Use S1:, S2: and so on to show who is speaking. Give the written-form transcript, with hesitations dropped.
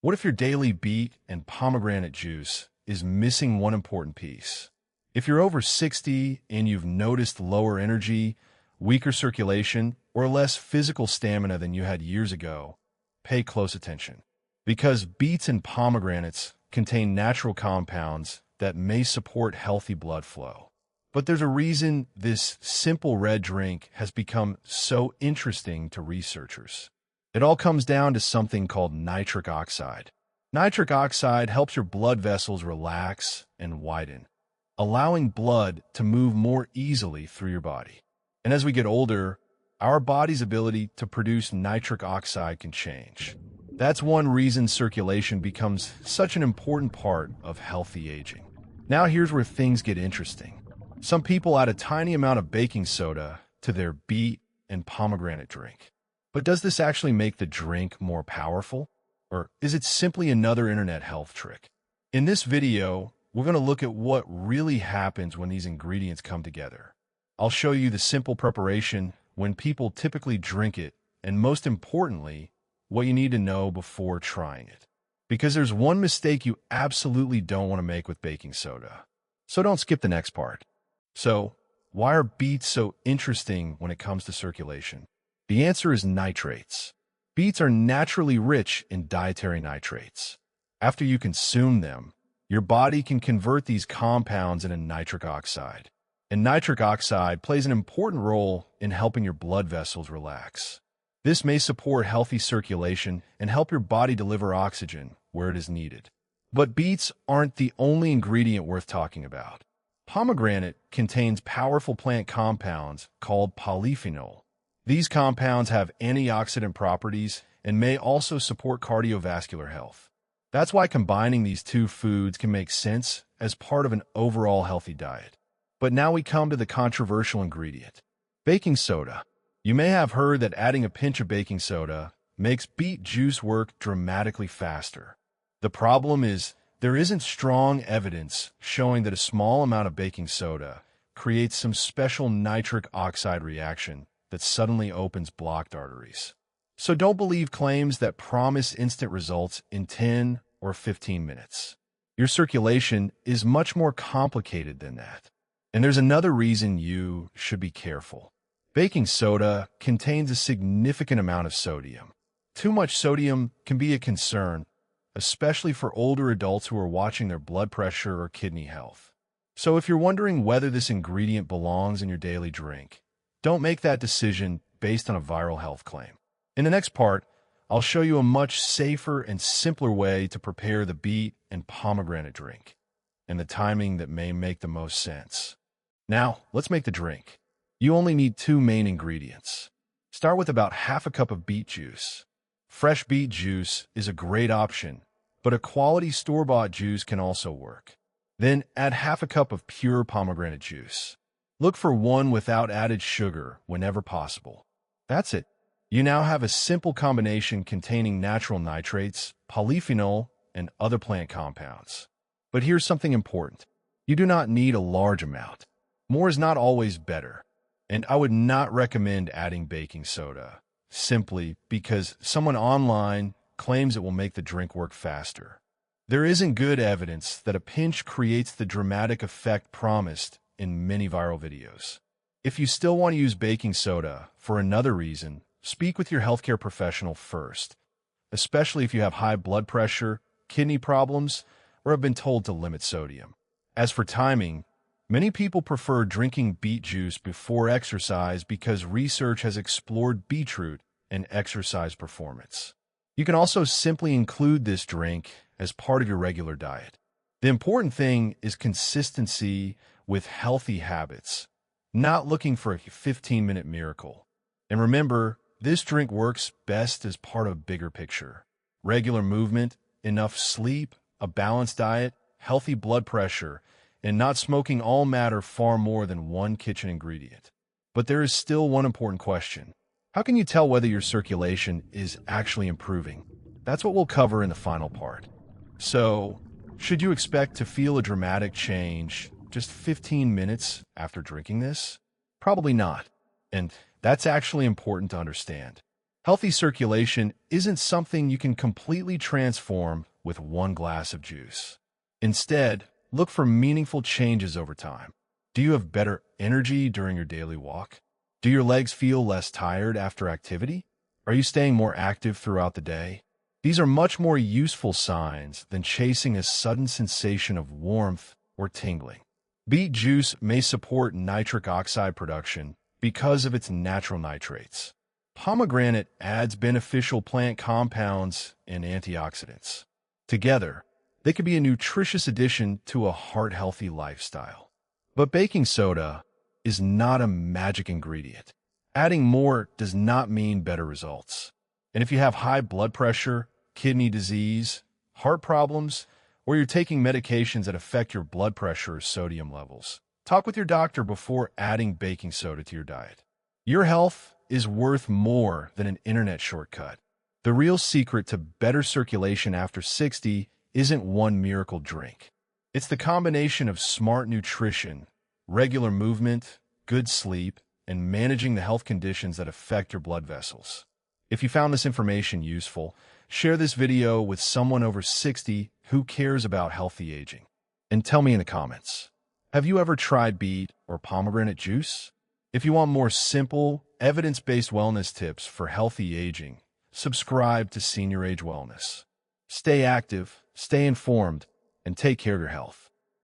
S1: What if your daily beet and pomegranate juice is missing one important piece? If you're over 60 and you've noticed lower energy, weaker circulation, or less physical stamina than you had years ago, pay close attention. Because beets and pomegranates contain natural compounds that may support healthy blood flow. But there's a reason this simple red drink has become so interesting to researchers. It all comes down to something called nitric oxide. Nitric oxide helps your blood vessels relax and widen, allowing blood to move more easily through your body. And as we get older, our body's ability to produce nitric oxide can change. That's one reason circulation becomes such an important part of healthy aging. Now here's where things get interesting. Some people add a tiny amount of baking soda to their beet and pomegranate drink. But does this actually make the drink more powerful? Or is it simply another internet health trick? In this video, we're going to look at what really happens when these ingredients come together. I'll show you the simple preparation, when people typically drink it, and most importantly, what you need to know before trying it. Because there's one mistake you absolutely don't want to make with baking soda. So don't skip the next part. So, why are beets so interesting when it comes to circulation? The answer is nitrates. Beets are naturally rich in dietary nitrates. After you consume them, your body can convert these compounds into nitric oxide. And nitric oxide plays an important role in helping your blood vessels relax. This may support healthy circulation and help your body deliver oxygen where it is needed. But beets aren't the only ingredient worth talking about. Pomegranate contains powerful plant compounds called polyphenol. These compounds have antioxidant properties and may also support cardiovascular health. That's why combining these two foods can make sense as part of an overall healthy diet. But now we come to the controversial ingredient, baking soda. You may have heard that adding a pinch of baking soda makes beet juice work dramatically faster. The problem is there isn't strong evidence showing that a small amount of baking soda creates some special nitric oxide reaction that suddenly opens blocked arteries. So don't believe claims that promise instant results in 10 or 15 minutes. Your circulation is much more complicated than that. And there's another reason you should be careful. Baking soda contains a significant amount of sodium. Too much sodium can be a concern, especially for older adults who are watching their blood pressure or kidney health. So if you're wondering whether this ingredient belongs in your daily drink, don't make that decision based on a viral health claim. In the next part, I'll show you a much safer and simpler way to prepare the beet and pomegranate drink, and the timing that may make the most sense. Now, let's make the drink. You only need two main ingredients. Start with about half a cup of beet juice. Fresh beet juice is a great option, but a quality store-bought juice can also work. Then add half a cup of pure pomegranate juice. Look for one without added sugar whenever possible. That's it. You now have a simple combination containing natural nitrates, polyphenol, and other plant compounds. But here's something important. You do not need a large amount. More is not always better. And I would not recommend adding baking soda, simply because someone online claims it will make the drink work faster. There isn't good evidence that a pinch creates the dramatic effect promised in many viral videos. If you still want to use baking soda for another reason, speak with your healthcare professional first, especially if you have high blood pressure, kidney problems, or have been told to limit sodium. As for timing, many people prefer drinking beet juice before exercise because research has explored beetroot and exercise performance. You can also simply include this drink as part of your regular diet. The important thing is consistency with healthy habits, not looking for a 15-minute miracle. And remember, this drink works best as part of a bigger picture. Regular movement, enough sleep, a balanced diet, healthy blood pressure, and not smoking all matter far more than one kitchen ingredient. But there is still one important question. How can you tell whether your circulation is actually improving? That's what we'll cover in the final part. So, should you expect to feel a dramatic change just 15 minutes after drinking this? Probably not. And that's actually important to understand. Healthy circulation isn't something you can completely transform with one glass of juice. Instead, look for meaningful changes over time. Do you have better energy during your daily walk? Do your legs feel less tired after activity? Are you staying more active throughout the day? These are much more useful signs than chasing a sudden sensation of warmth or tingling. Beet juice may support nitric oxide production because of its natural nitrates. Pomegranate adds beneficial plant compounds and antioxidants. Together, they could be a nutritious addition to a heart-healthy lifestyle. But baking soda is not a magic ingredient. Adding more does not mean better results. And if you have high blood pressure, kidney disease, heart problems, or you're taking medications that affect your blood pressure or sodium levels, talk with your doctor before adding baking soda to your diet. Your health is worth more than an internet shortcut. The real secret to better circulation after 60 isn't one miracle drink. It's the combination of smart nutrition, regular movement, good sleep, and managing the health conditions that affect your blood vessels. If you found this information useful, share this video with someone over 60 who cares about healthy aging. And tell me in the comments, have you ever tried beet or pomegranate juice? If you want more simple, evidence-based wellness tips for healthy aging, subscribe to Senior Age Wellness. Stay active, stay informed, and take care of your health.